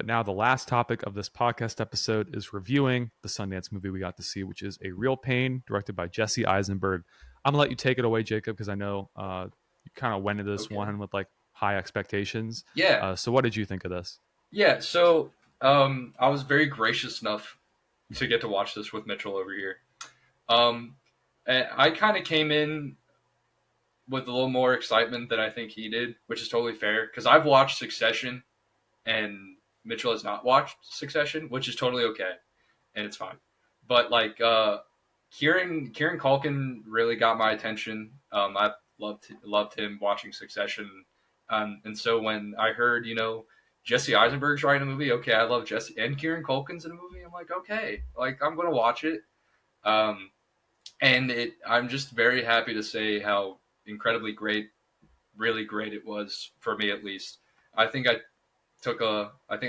But now the last topic of this podcast episode is reviewing the Sundance movie we got to see, which is A Real Pain, directed by Jesse Eisenberg. I'm going to let you take it away, Jacob, because I know you kind of went into this one with like high expectations. Yeah. So what did you think of this? Yeah, so I was very gracious enough to get to watch this with Mitchell over here. And I kind of came in with a little more excitement than I think he did, which is totally fair, because I've watched Succession and Mitchell has not watched Succession, which is totally okay, and it's fine. But like Kieran Culkin really got my attention. I loved him watching Succession, and so when I heard Jesse Eisenberg's writing a movie, okay, I love Jesse, and Kieran Culkin's in a movie, I'm like, okay, like I'm gonna watch it. I'm just very happy to say how incredibly great, really great it was for me, at least. I think I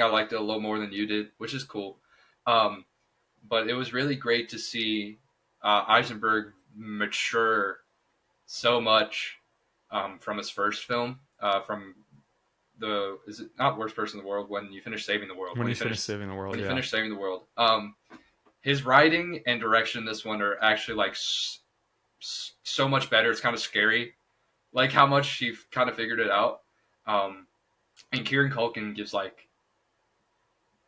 liked it a little more than you did, which is cool. But it was really great to see Eisenberg mature so much from his first film, is it not Worst Person in the World? When You Finish Saving the World. When you finish Saving the World. When you finish Saving the World. His writing and direction in this one are actually like so much better. It's kind of scary, like how much he kind of figured it out. And Kieran Culkin gives like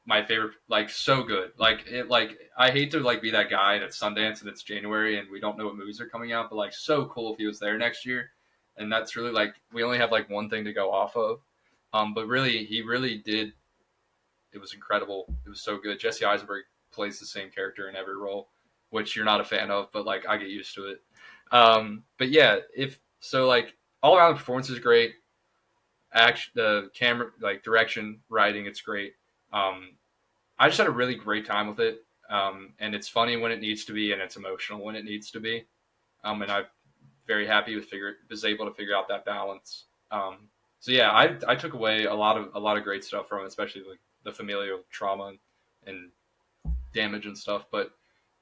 my favorite, like so good. Like it, like I hate to like be that guy and it's Sundance and it's January and we don't know what movies are coming out, but like so cool if he was there next year. And that's really like we only have like one thing to go off of. But really, he really did. It was incredible. It was so good. Jesse Eisenberg plays the same character in every role, which you're not a fan of, but like I get used to it. But yeah, like all around the performance is great. The camera, like direction, writing, it's great. I just had a really great time with it. And it's funny when it needs to be, and it's emotional when it needs to be. And I'm very happy was able to figure out that balance. So yeah, I took away a lot of great stuff from it, especially like the familial trauma and damage and stuff. But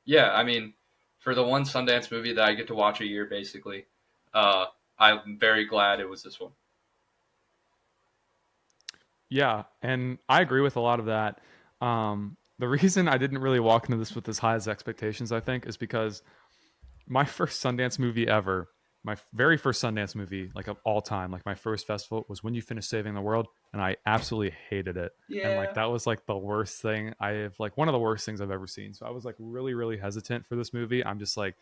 yeah, I mean, for the one Sundance movie that I get to watch a year, basically, I'm very glad it was this one. Yeah, and I agree with a lot of that. The reason I didn't really walk into this with as high as expectations, I think, is because my first Sundance movie ever, my very first Sundance movie, like of all time, like my first festival, was When You Finish Saving the World, and I absolutely hated it. Yeah. And like that was like the worst thing one of the worst things I've ever seen. So I was like really, really hesitant for this movie. I'm just like,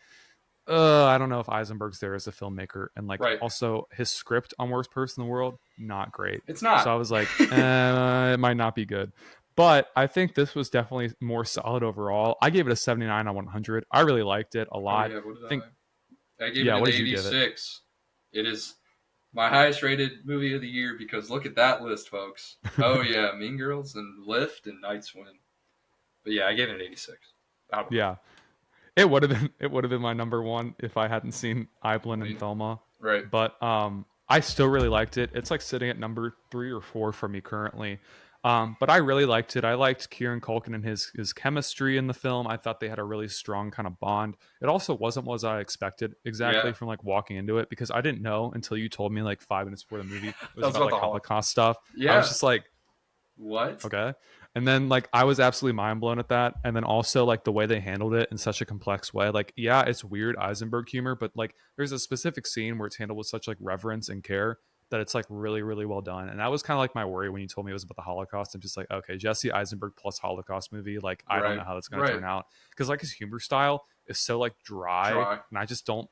I don't know if Eisenberg's there as a filmmaker, and like also his script on Worst Person in the World, not great. It's not. So I was like, it might not be good. But I think this was definitely more solid overall. I gave it a 79 on 100. I really liked it a lot. Oh, yeah, what did I gave it an 86. It is my highest rated movie of the year because look at that list, folks. Oh yeah, Mean Girls and Lift and Night Swim. But yeah, I gave it an 86. Yeah. It would have been my number one if I hadn't seen Eiblin and Thelma. Right. But I still really liked it. It's like sitting at number 3 or 4 for me currently. But I really liked it. I liked Kieran Culkin and his chemistry in the film. I thought they had a really strong kind of bond. It also wasn't what I expected exactly from like walking into it, because I didn't know until you told me like 5 minutes before the movie it was about like Holocaust stuff. Yeah. I was just like, what? Okay. And then like I was absolutely mind blown at that. And then also like the way they handled it in such a complex way. Like, yeah, it's weird Eisenberg humor, but like there's a specific scene where it's handled with such like reverence and care that it's like really, really well done. And that was kind of like my worry when you told me it was about the Holocaust. I'm just like, okay, Jesse Eisenberg plus Holocaust movie. Like, I don't know how that's going to turn out. Because like his humor style is so like dry. And I just don't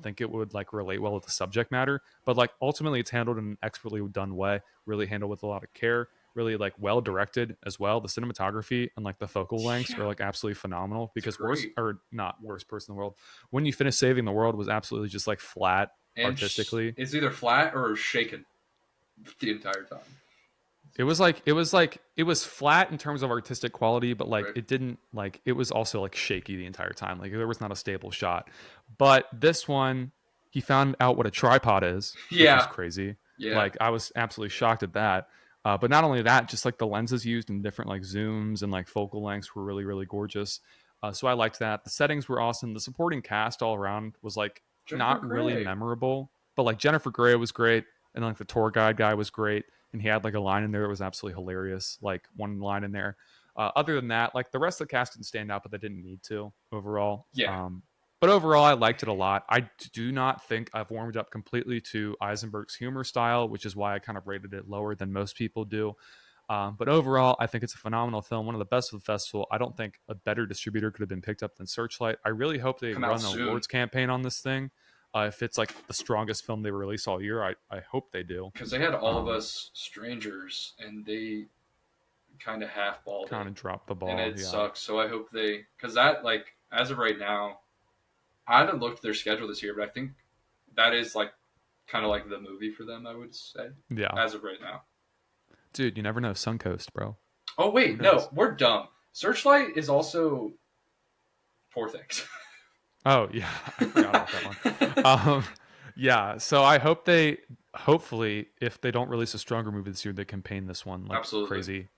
think it would like relate well with the subject matter. But like ultimately it's handled in an expertly done way, really handled with a lot of care, really like well directed as well. The cinematography and like the focal lengths are like absolutely phenomenal, because Worst Person in the World, When You Finish Saving the World was absolutely just like flat and artistically. It's either flat or shaken the entire time. It was flat in terms of artistic quality, but like it didn't like, it was also like shaky the entire time. Like there was not a stable shot. But this one, he found out what a tripod is, which was crazy. Yeah. Like I was absolutely shocked at that. But not only that, just like the lenses used in different like zooms and like focal lengths were really, really gorgeous. So I liked that. The settings were awesome. The supporting cast all around was like really memorable, but like Jennifer Grey was great. And like the tour guide guy was great. and he had like a line in there that was absolutely hilarious. Like one line in there. Other than that, like the rest of the cast didn't stand out, but they didn't need to overall. Yeah, But overall, I liked it a lot. I do not think I've warmed up completely to Eisenberg's humor style, which is why I kind of rated it lower than most people do. But overall, I think it's a phenomenal film, one of the best of the festival. I don't think a better distributor could have been picked up than Searchlight. I really hope they come out run an soon awards campaign on this thing. If it's like the strongest film they release all year, I hope they do. because they had All of Us Strangers, and they kind of half-balled Kind it, of dropped the ball. and it Yeah. sucks. So I hope they, because that, like, as of right now, I haven't looked at their schedule this year, but I think that is like kind of like the movie for them, I would say, Yeah. as of right now. Dude, you never know. Suncoast, bro. Oh wait, Who no, knows? we're dumb. Searchlight is also Poor Things. Oh, yeah. I forgot about that one. Yeah. So I hope hopefully, if they don't release a stronger movie this year, they campaign this one like Absolutely. crazy.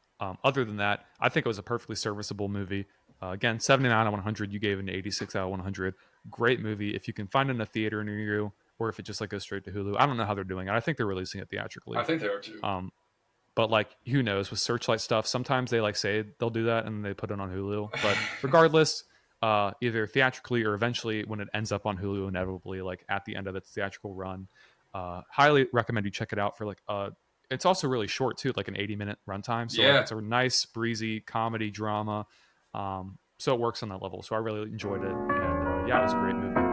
Other than that, I think it was a perfectly serviceable movie. Again, 79 out of 100. You gave it an 86 out of 100. Great movie. If you can find it in a theater near you, or if it just like goes straight to Hulu, I don't know how they're doing it. I think they're releasing it theatrically. I think they are too. But like, who knows with Searchlight stuff? Sometimes they like say they'll do that and they put it on Hulu. But regardless, either theatrically or eventually when it ends up on Hulu, inevitably, like at the end of its theatrical run, highly recommend you check it out for like it's also really short too, like an 80-minute runtime. So Yeah. like, it's a nice breezy comedy drama. So it works on that level. So I really enjoyed it, and yeah, it was a great movie.